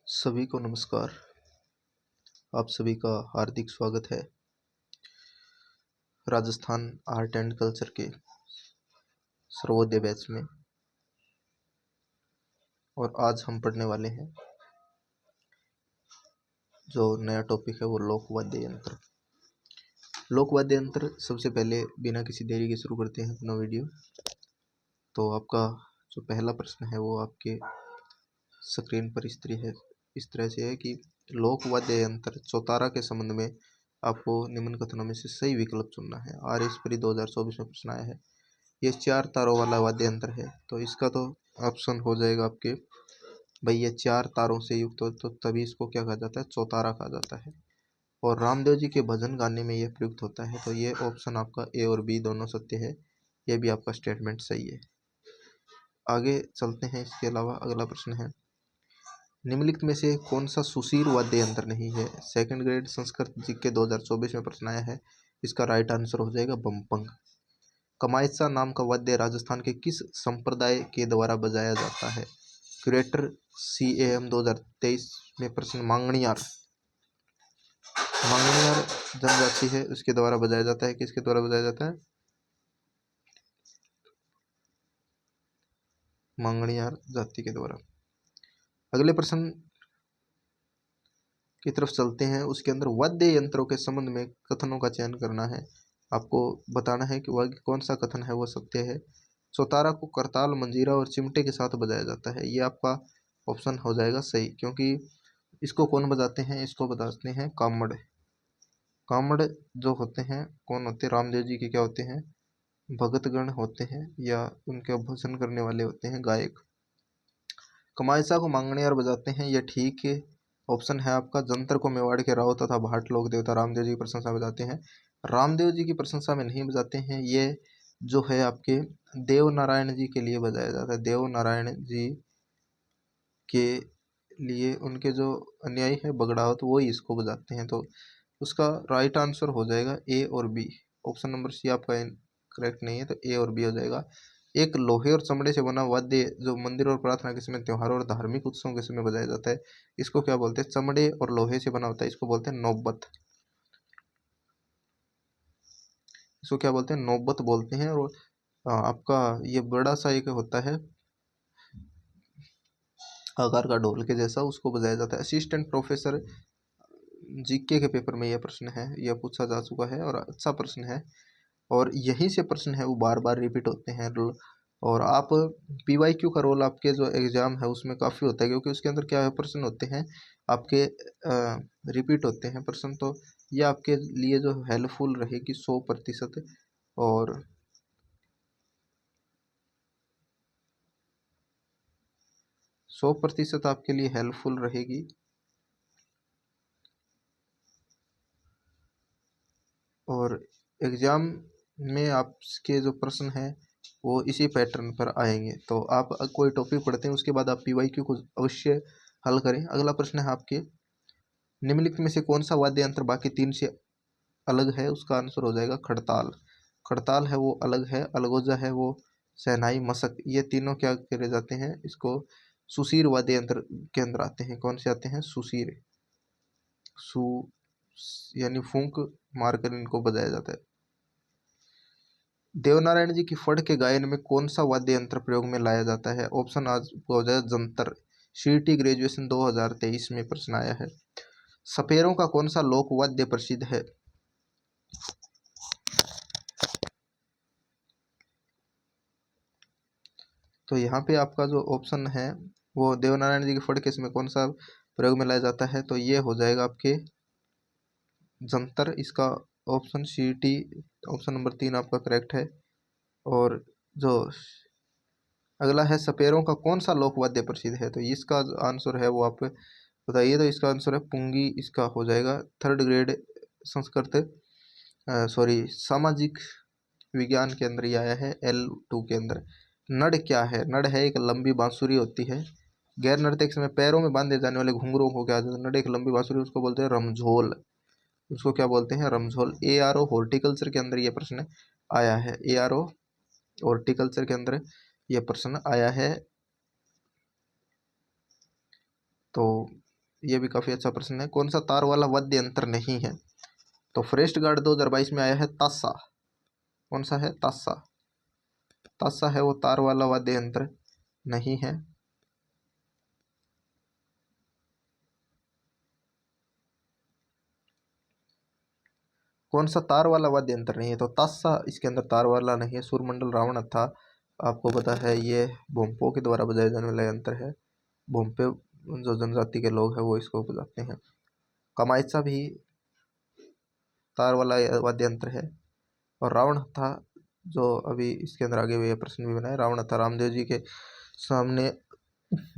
सभी को नमस्कार। आप सभी का हार्दिक स्वागत है राजस्थान आर्ट एंड कल्चर के सर्वोदय बैच में। और आज हम पढ़ने वाले हैं जो नया टॉपिक है वो लोक वाद्य यंत्र। लोक वाद्य यंत्र सबसे पहले बिना किसी देरी के शुरू करते हैं अपना वीडियो। तो आपका जो पहला प्रश्न है वो आपके स्क्रीन पर इस तरह से है कि लोक वाद्य यंत्र चौतारा के संबंध में आपको निम्न कथनों में से सही विकल्प चुनना है। RS परी 2024 में प्रश्न आया है। ये 4 तारों वाला वाद्य यंत्र है, तो इसका तो ऑप्शन हो जाएगा आपके भाई ये 4 तारों से युक्त हो तो तभी इसको क्या कहा जाता है, चौतारा कहा जाता है। और रामदेव जी के भजन गाने में यह प्रयुक्त होता है, तो ये ऑप्शन आपका ए और बी दोनों सत्य है। यह भी आपका स्टेटमेंट सही है। आगे चलते हैं। इसके अलावा अगला प्रश्न है, निम्नलिखित में से कौन सा सुशीर वाद्य यंत्र नहीं है। सेकंड ग्रेड संस्कृत जीके 2024 में प्रश्न आया है। इसका राइट आंसर हो जाएगा बम्पंग। कमायचा नाम का वाद्य राजस्थान के किस संप्रदाय के द्वारा बजाया जाता है। क्यूरेटर CAM 2023 में प्रश्न मांगणियार जनजाति है, उसके द्वारा बजाया जाता है। किसके द्वारा बजाया जाता है, मांगणियार जाति के द्वारा। अगले प्रश्न की तरफ चलते हैं। उसके अंदर वाद्य यंत्रों के संबंध में कथनों का चयन करना है। आपको बताना है कि वह कौन सा कथन है वो सत्य है। चौतारा को करताल, मंजीरा और चिमटे के साथ बजाया जाता है। ये आपका ऑप्शन हो जाएगा सही, क्योंकि इसको कौन बजाते हैं, इसको बजाते हैं कामड़। कामड़ जो होते हैं कौन होते हैं, रामदेव जी के क्या होते हैं, भगतगण होते हैं या उनके भजन करने वाले होते हैं गायक। कमायसा को मांगणियार बजाते हैं, यह ठीक है। ऑप्शन है आपका। जंतर को मेवाड़ के राव तथा भाट लोक देवता रामदेव जी की प्रशंसा में बजाते हैं। रामदेव जी की प्रशंसा में नहीं बजाते हैं, ये जो है आपके देव नारायण जी के लिए बजाया जाता है। देव नारायण जी के लिए उनके जो अनुयायी है बगड़ावत, वो ही इसको बजाते हैं। तो उसका राइट आंसर हो जाएगा ए और बी। ऑप्शन नंबर सी आपका करेक्ट नहीं है, तो ए और बी हो जाएगा। एक लोहे और चमड़े से बना वाद्य जो मंदिर और प्रार्थना के समय, त्योहारों और धार्मिक उत्सवों के समय बजाया जाता है, इसको क्या बोलते हैं, चमड़े और लोहे से बना होता है, इसको बोलते हैं नौबत। इसको क्या बोलते हैं, नौबत बोलते हैं। और आपका ये बड़ा सा एक होता है आकार का ढोल के जैसा, उसको बजाया जाता है। असिस्टेंट प्रोफेसर जीके के पेपर में यह प्रश्न है, यह पूछा जा चुका है और अच्छा प्रश्न है। और यहीं से प्रश्न है वो बार बार रिपीट होते हैं। और आप PYQ का रोल आपके जो एग्जाम है उसमें काफ़ी होता है, क्योंकि उसके अंदर क्या है, प्रश्न होते हैं आपके रिपीट होते हैं प्रश्न। तो ये आपके लिए जो हेल्पफुल रहेगी 100%। और 100% आपके लिए हेल्पफुल रहेगी। और एग्ज़ाम में आपके जो प्रश्न हैं वो इसी पैटर्न पर आएंगे। तो आप कोई टॉपिक पढ़ते हैं उसके बाद आप PYQ को अवश्य हल करें। अगला प्रश्न है आपके, निम्नलिखित में से कौन सा वाद्य यंत्र बाकी 3 से अलग है। उसका आंसर हो जाएगा खड़ताल। खड़ताल है वो अलग है, अलगोजा है वो, शहनाई, मशक, ये तीनों क्या करे जाते हैं, इसको सुशीर वाद्य यंत्र के अंदर आते हैं। कौन से आते हैं, सुशीर, सु यानी फूंक मारकर इनको बजाया जाता है। देवनारायण जी की फड़ के गायन में कौन सा वाद्य यंत्र प्रयोग में लाया जाता है। ऑप्शन आज हो जाए जंतर। CET ग्रेजुएशन 2023 में प्रश्न आया है। सपेरों का कौन सा लोक वाद्य प्रसिद्ध है। तो यहाँ पे आपका जो ऑप्शन है वो देवनारायण जी के फड़ के समय कौन सा प्रयोग में लाया जाता है, तो ये हो जाएगा आपके जंतर। इसका ऑप्शन CET ऑप्शन नंबर 3 आपका करेक्ट है। और जो अगला है, सपेरों का कौन सा लोक वाद्य प्रसिद्ध है, तो इसका आंसर है वो आप बताइए। तो इसका आंसर है पुंगी। इसका हो जाएगा थर्ड ग्रेड संस्कृत सामाजिक विज्ञान के अंदर ये आया है, L2 के अंदर। नड क्या है, नड है एक लंबी बांसुरी होती है। गैर नर्तक समय पैरों में बांधे जाने वाले घुंघरों को क्या कहते हैं, नड एक लंबी बांसुरी, उसको बोलते हैं रमझोल। उसको क्या बोलते हैं, रमझोल। ARO हॉर्टिकल्चर के अंदर ये प्रश्न आया है। ARO हॉर्टिकल्चर के अंदर ये प्रश्न आया है। तो ये भी काफी अच्छा प्रश्न है। कौन सा तार वाला वाद्य यंत्र नहीं है? तो फॉरेस्ट गार्ड 2022 में आया है ताशा। कौन सा है? ताशा। ताशा है वो तार वाला वाद्य यंत्र नहीं है। कौन सा तार वाला वाद्य यंत्र नहीं है? तो ताशा इसके अंदर तार वाला नहीं है। सूरमंडल रावण था, आपको पता है ये भोंपो के द्वारा बजाया जाने वाला यंत्र है। भोंपे जो जनजाति के लोग हैं वो इसको बजाते हैं। कमाइचा भी तार वाला वाद्य यंत्र है। और रावण था, जो अभी इसके अंदर आगे हुए ये प्रश्न भी बनाए, रावण था रामदेव जी के सामने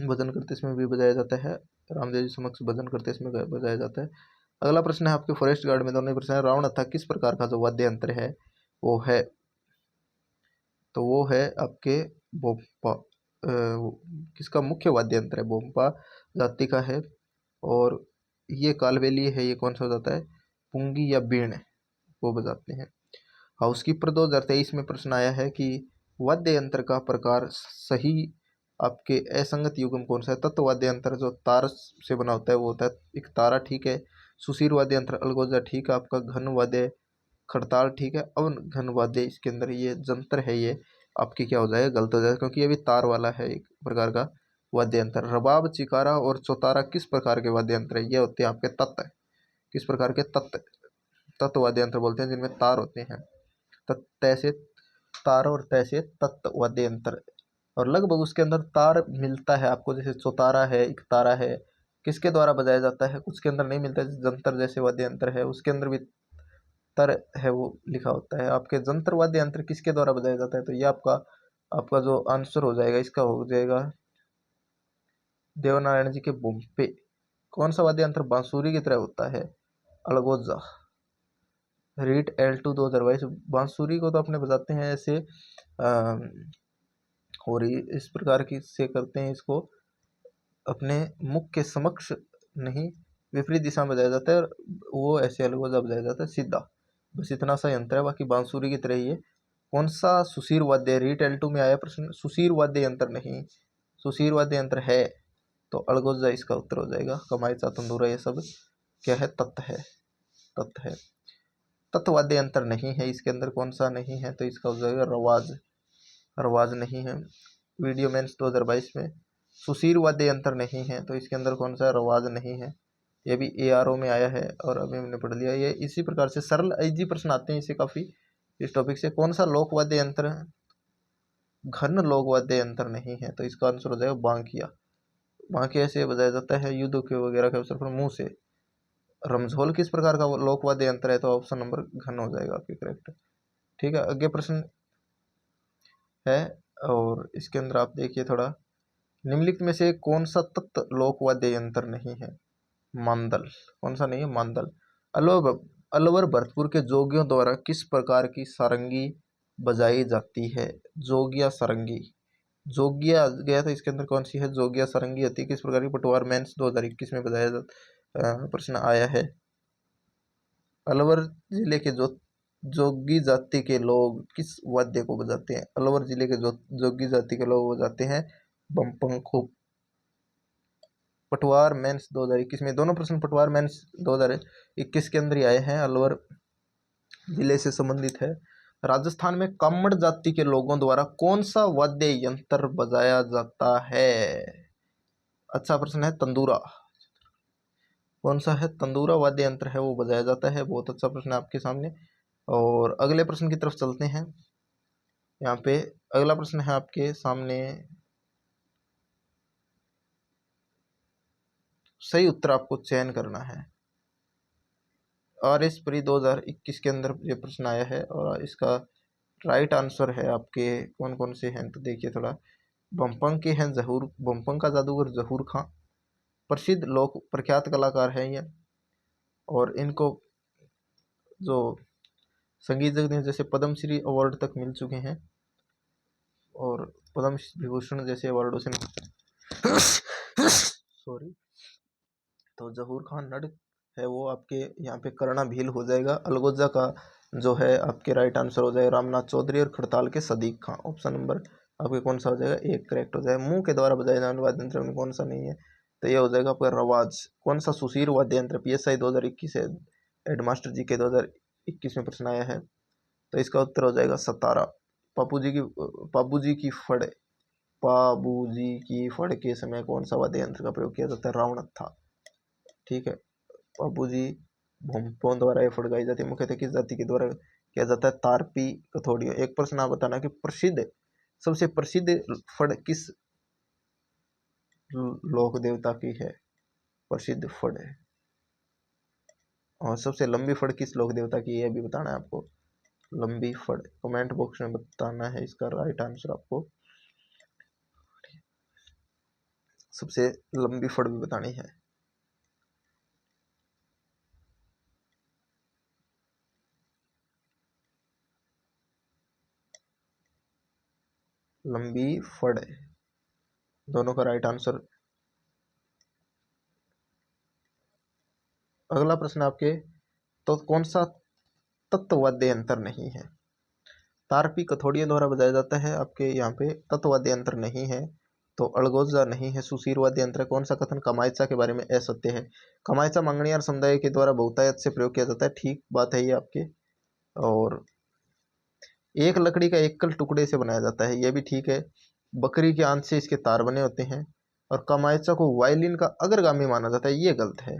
भजन करते समय भी बजाया जाता है। रामदेव जी समक्ष भजन करते समय बजाया जाता है। अगला प्रश्न है आपके फॉरेस्ट गार्ड में दोनों ही प्रश्न है। रावण था किस प्रकार का जो वाद्य यंत्र है वो है? तो वो है आपके बोम्पा। किसका मुख्य वाद्य यंत्र है? बोम्पा जाति का है। और ये कालबेलिए है, ये कौन सा बजाता है? पुंगी या बीण वो बजाते हैं। हाउसकीपर 2023 में प्रश्न आया है कि वाद्य यंत्र का प्रकार सही आपके असंगत युग्म कौन सा है? तत्व वाद्य यंत्र जो तार से बना होता है वो होता है एक तारा, ठीक है। सुशीर वाद्य यंत्र अलगोजा, ठीक है। आपका घन वाद्य खड़ताल, ठीक है। अवन घन वाद्य इसके अंदर ये जंतर है, ये आपकी क्या हो जाएगा? गलत हो जाएगा, क्योंकि ये भी तार वाला है एक प्रकार का वाद्य यंत्र। रबाब, चिकारा और चौतारा किस प्रकार के वाद्य यंत्र है? ये होते हैं आपके तत्व। किस प्रकार के? तत्व। तत्व वाद्य यंत्र बोलते हैं जिनमें तार होते हैं। तैसे तार और तैसे तत्व वाद्य यंत्र। और लगभग उसके अंदर तार मिलता है आपको, जैसे चौतारा है, एक तारा है, किसके द्वारा बजाया जाता है? कुछ के अंदर नहीं मिलता है। जंतर जैसे वाद्य यंत्र है उसके अंदर भी तर है वो लिखा होता है। आपके जंतर वाद्य यंत्र किसके द्वारा बजाया जाता है? तो ये आपका आपका जो आंसर हो जाएगा इसका हो जाएगा देवनारायण जी के बोम्पे। कौन सा वाद्य यंत्र बांसुरी की तरह होता है? अलगोजा। रीट L2 2022। बांसुरी को तो अपने बजाते हैं ऐसे और इस प्रकार की से करते हैं, इसको अपने मुख के समक्ष नहीं, विपरीत दिशा में बजाया जाता है। और वो ऐसे अलगोजा बजाया जाता है सीधा। बस इतना सा यंत्र है, बाकी बांसुरी की तरह ही है। कौन सा सुशीर वाद्य? रीट L2 में आया प्रश्न। सुशीर वाद्य यंत्र नहीं, सुशीर वाद्य यंत्र है तो अलगोजा इसका उत्तर हो जाएगा। कमाइचा, तंदूरा, ये सब क्या है? तत्व है, तत्व है। तत्व वाद्य यंत्र नहीं है इसके अंदर। कौन सा नहीं है? तो इसका हो जाएगा रवाज। रवाज नहीं है। वीडियो मेंस 2022 में सुशीर वाद्य यंत्र नहीं है तो इसके अंदर कौन सा? रवाज नहीं है। ये भी ARO में आया है और अभी हमने पढ़ लिया। ये इसी प्रकार से सरल इजी प्रश्न आते हैं इसे काफी इस टॉपिक से। कौन सा लोक वाद्य यंत्र है? घन लोक वाद्य यंत्र नहीं है तो इसका आंसर हो जाएगा बांकिया। बांकिया से बजाया जाता है युद्ध के वगैरह के अवसर पर मुंह से। रमझोल किस प्रकार का लोक वाद्य यंत्र है? तो ऑप्शन नंबर घन हो जाएगा आपकी करेक्ट, ठीक है। आगे प्रश्न है और इसके अंदर आप देखिए थोड़ा, निम्नलिखित में से कौन सा तत्व लोक वाद्य यंत्र नहीं है? मांदल। कौन सा नहीं है? मांदल। अलवर अलवर भरतपुर के जोगियों द्वारा किस प्रकार की सारंगी बजाई जाती है? जोगिया सारंगी। जोगिया गया था, इसके अंदर कौन सी है? जोगिया सारंगी होती है। किस प्रकार की? पटवार मेंस 2021 में बजाया प्रश्न आया है। अलवर जिले के जोगी जाति के लोग किस वाद्य को बजाते हैं? अलवर जिले के जोगी जाति के लोग बजाते हैं बमपंखो। पटवार मेंस 2021 में दोनों प्रश्न पटवार मेंस 2021 के अंदर ही आए हैं, अलवर जिले से संबंधित है। राजस्थान में कामड़ जाति के लोगों द्वारा कौन सा वाद्य यंत्र बजाया जाता है? अच्छा प्रश्न है, तंदूरा। कौन सा है? तंदूरा वाद्य यंत्र है वो बजाया जाता है। बहुत अच्छा प्रश्न है आपके सामने। और अगले प्रश्न की तरफ चलते हैं। यहाँ पे अगला प्रश्न है आपके सामने, सही उत्तर आपको चयन करना है। RS प्री 2021 के अंदर ये प्रश्न आया है और इसका राइट आंसर है आपके कौन कौन से हैं? तो देखिए थोड़ा, बमपंग के हैं जहूर, बमपंग का जादूगर जहूर खां, प्रसिद्ध लोक प्रख्यात कलाकार हैं ये। और इनको जो संगीत जगत में जैसे पद्मश्री अवार्ड तक मिल चुके हैं और पद्म विभूषण जैसे अवार्डों से सॉरी। तो जहूर खान नड है वो आपके यहाँ पे करना भील हो जाएगा। अलगोजा का जो है आपके राइट आंसर हो जाएगा रामनाथ चौधरी। और खड़ताल के सदीक खां। ऑप्शन नंबर आपके कौन सा हो जाएगा? एक करेक्ट हो जाएगा। मुंह के द्वारा बजाए जाने वाले वाद्य यंत्र में कौन सा नहीं है? तो ये हो जाएगा आपका रवाज। कौन सा सुशीर वाद्य यंत्र, PSI 2021 है, हेडमास्टर जी के 2021 में प्रश्न आया है। तो इसका उत्तर हो जाएगा सतारा। पाबूजी की फड़ के समय कौन सा वाद्य यंत्र का प्रयोग किया जाता है? रावणत्था। ठीक है, पाबूजी भोंपों द्वारा ये फड़ गाई जाती है, मुख्यतः किस जाति के द्वारा किया जाता है? तारपी कथोड़ियों। एक प्रश्न आप बताना कि सबसे प्रसिद्ध फड़ किस लोक देवता की है? प्रसिद्ध फड़ है। और सबसे लंबी फड़ किस लोक देवता की है, भी बताना है आपको। लंबी फड़ कमेंट बॉक्स में बताना है इसका राइट आंसर आपको। सबसे लंबी फड़ भी बतानी है। लंबी फड़ दोनों का राइट आंसर। अगला प्रश्न आपके, तो कौन सा तत्ववाद्य यंत्र नहीं है? तारपी कथोड़ियों द्वारा बजाया जाता है, आपके यहाँ पे तत्ववाद्य यंत्र नहीं है। तो अड़गोजा नहीं है। सुशीर वाद्य यंत्र। कौन सा कथन कमायचा के बारे में असत्य है? कमायचा मंगनियार समुदाय के द्वारा बहुतायत से प्रयोग किया जाता है, ठीक बात है ये आपके। और एक लकड़ी का एकल टुकड़े से बनाया जाता है, यह भी ठीक है। बकरी के आंत से इसके तार बने होते हैं। और कमायचा को वायलिन का अग्रगामी माना जाता है, ये गलत है।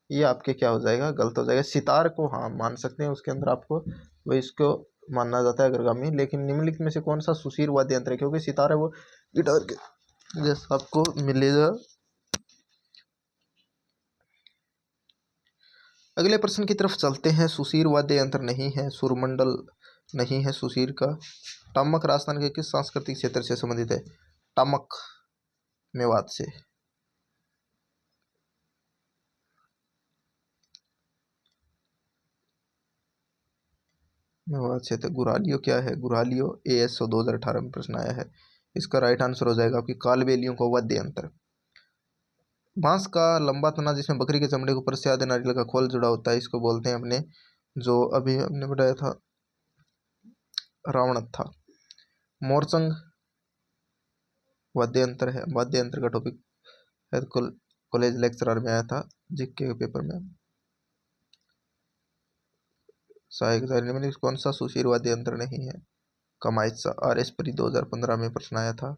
ये आपके क्या हो जाएगा? गलत हो जाएगा। सितार को हाँ मान सकते हैं, उसके अंदर आपको वो इसको मानना जाता है अग्रगामी। लेकिन निम्नलिखित में से कौन सा सुशीर वाद्य यंत्र है? क्योंकि सितार है वो गिटार के जैसा आपको मिलेगा। अगले प्रश्न की तरफ चलते हैं। सुशीर वाद्य यंत्र नहीं है, सुरमंडल नहीं है सुशीर का। टमक राजस्थान के किस सांस्कृतिक क्षेत्र से संबंधित है? टमक मेवात से। मेवात से। तो गुरालियो क्या है? गुरालियो ASO 2018 में प्रश्न आया है। इसका राइट आंसर हो जाएगा आपकी कालबेलियों का वाद्य यंत्र। बांस का लंबा तना जिसमें बकरी के चमड़े को ऊपर से आधे नारियल का खोल जुड़ा होता है, इसको बोलते हैं अपने, जो अभी हमने बताया था, रावणत्था। मोरचंग वाद्य यंत्र है। वाद्य यंत्र का टॉपिक है, कॉलेज लेक्चरर में आया था, जीके के पेपर में। सहायक में कौन सा सुशीर वाद्य यंत्र नहीं है? कमाइचा। RS परी 2015 में प्रश्न आया था।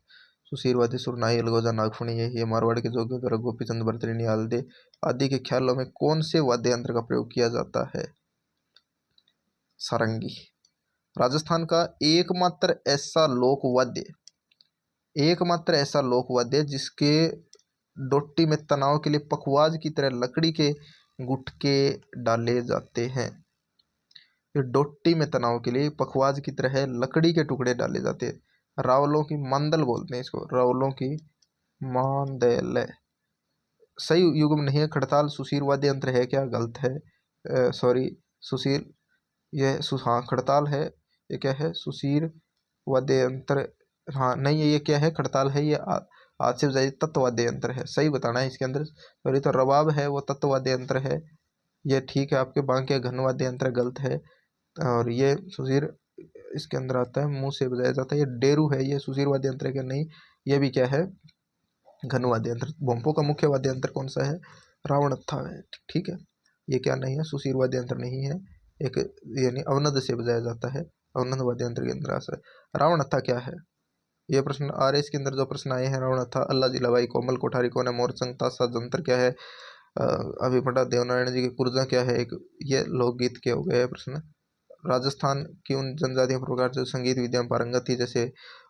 सुशीरवादी सुरनाई अलगोजा नागफणी यही है। मारवाड़ के जोगियों द्वारा गोपीचंद बर्तरिणी आल्दे आदि के ख्यालों में कौन से वाद्य यंत्र का प्रयोग किया जाता है? सारंगी। राजस्थान का एकमात्र ऐसा लोक वाद्य जिसके डोटी में तनाव के लिए पखवाज की तरह लकड़ी के गुटके डाले जाते हैं। ये डोटी में तनाव के लिए पखवाज की तरह लकड़ी के टुकड़े डाले जाते हैं। रावलों की मांदल बोलते हैं इसको, रावलों की मांदल। सही युग्म नहीं है। खड़ताल सुशीर वाद्य यंत्र है क्या? गलत है। सॉरी, सुशीर हाँ खड़ताल है। ये क्या है? सुशीर वाद्य यंत्र हाँ नहीं है। ये क्या है? खड़ताल है। ये आज से बजाय तत्ववाद्य यंत्र है, सही बताना है इसके अंदर। सॉरी, तो रबाब है वो तत्ववाद्य यंत्र है, ये ठीक है आपके। बांके घन वाद्य यंत्र गलत है। और ये सुशीर इसके अंदर आता है, मुंह से बजाया जाता है। ये डेरू है, ये सुशीर वाद्य यंत्र क्या? नहीं, ये भी क्या है? घन वाद्य यंत्र। भोंपो का मुख्य वाद्य यंत्र कौन सा है? रावणत्था है। ठीक है, ये क्या नहीं है? सुशीर वाद्य यंत्र नहीं है। एक यानी अवनद से बजाया जाता है, अवनद वाद्य यंत्र के अंदर आता है। रावणत्था क्या है? ये प्रश्न RS के अंदर जो प्रश्न आए हैं, रावणत्था अल्लाह जिलाबाई कोमल कोठारी कौन है? मोरचंग तासा जंतर क्या है? अभी पटा देवनारायण जी की कुर्जा क्या है? एक ये लोकगीत के हो गए प्रश्न। राजस्थान की उन जनजातियों प्रकार जो संगीत विद्या में पारंगत थी, जैसे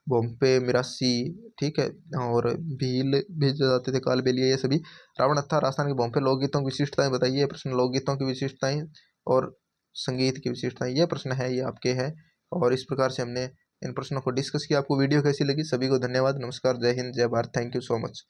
भोंपे, मिरासी, ठीक है, और भील भी जो जाते थे, कालबेलिया, ये सभी। रावणत्था राजस्थान के भोंपे। लोकगीतों की विशिष्टताएं बताइए। ये प्रश्न लोकगीतों की विशेषताएं और संगीत की विशेषताएं, ये प्रश्न है, ये आपके हैं। और इस प्रकार से हमने इन प्रश्नों को डिस्कस किया। आपको वीडियो कैसी लगी? सभी को धन्यवाद। नमस्कार, जय हिंद, जय Bharat. Thank you so much.